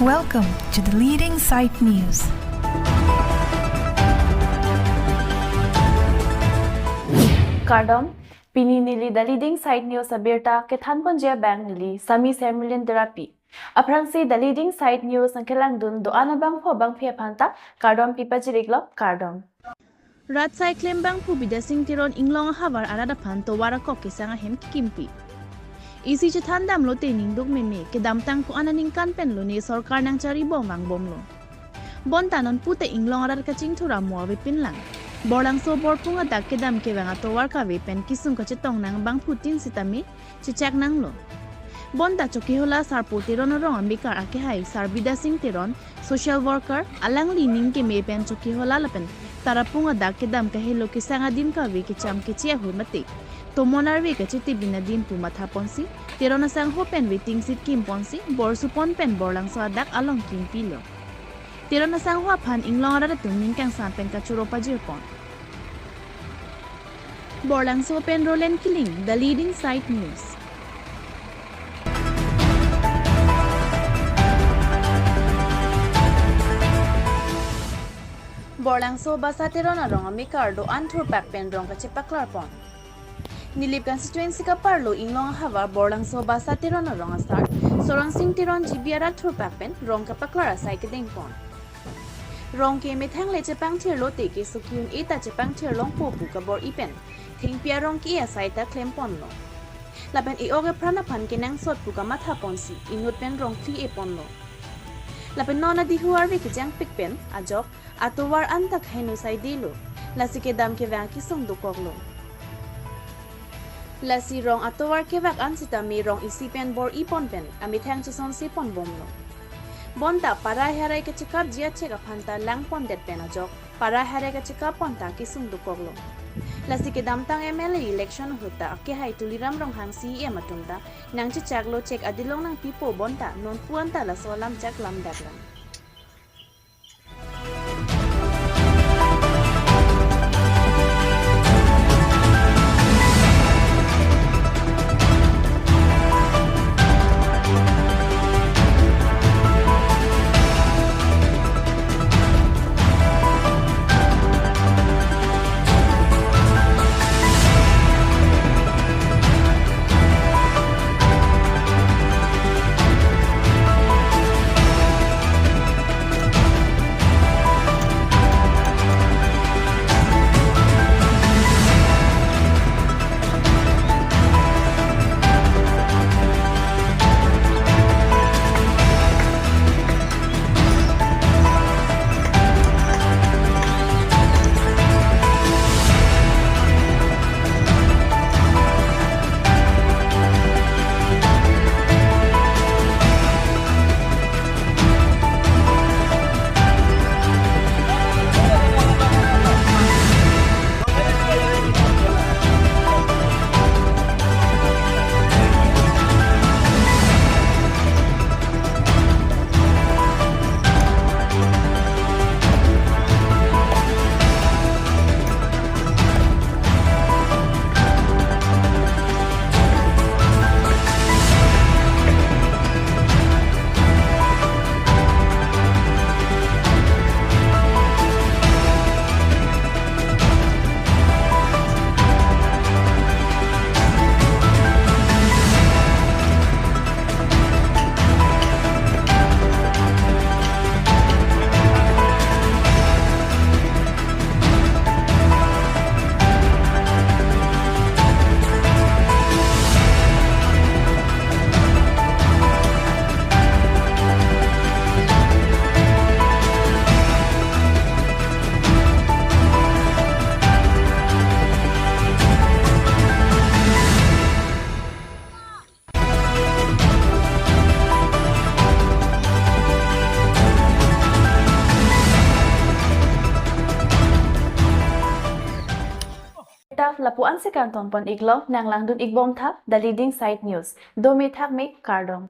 Welcome to the leading site news. Kedam, pini nili the leading site news abirta kethan ponjia bang nili sami sermilin therapy. Aprangsi the leading site news ang kelandun do anabang bangphu phanta kedam pipajiriglo kedam. Ratsai klem bangphu Bidyasing Teron Inglong ahavar arat aphan tovar akok kesang ahem kekim. Isi chethan damlote ningduk mene kedamtang ku aningkan pen lo ne sorkar nang chari vangbom lo. Bonta nonpu te Inglong arat kachingthur avepin lang. Borlangso Borpung Adak kedam ke vang atover kave pen kesung kachitong nang bangphu tin sitami chichak nang lo. Bonta Chokihola Sarpo Teron ambikar akehai Sar Bidyasing Teron Social worker alang lining ke me pen Chokihola lapen tarapung Adak kedam kahilo kesang adin kave kecham kechia mati. Tomonar we kachiti binadin pu matha ponsi Teron asang ho pen waiting sit kim ponsi bor supon pen Borlangso Adak along kim pilo. Teron asang ho aphan Inglong arat ningkang san pen kachuro pajirpon. Borlangso pen rolen killing the leading site news. Borlangso basa Teron arong amikar do anthur pak pen rong kachipaklar pon. Nilip constituency ka parlo Inglong ahavar Borlangso basa Teron arong asar sorong sing Teron jibiara thur pak pen rong kapaklar asai keding pon. Rong ke methang le chepang thir lo te ke sukyun eta chepang thir long po pu ka bor ipen thing pia rong ki asai ta klem pon lo. Lapen e oge prana phan ke nang sot pu ka matha ponsi inut pen rong thi e pon lo. Lapen nona di huar we ke jang pik pen ajok atover antak henu sai dilo lasi ke dam ke vang kesung dukok lo. Lasi rong atover ke vak ansita mi rong isi pen bor ipon pen amit hang chuson si pon bom lo. Bonta para harai ke chikap jia cheka phanta lang pon det pen ajok para harai ke chikap ponta kesung dukok lo. Lasi kedamtang MLA election hota ke hai tuliram rong hang si e matunda nang chichak lo chek adilong nang pipo bonta nonpu anta la solam chak lam daklam. Lapuan si kanton pon iglo nang langdun igbom thap the leading site news do me thak me kedam.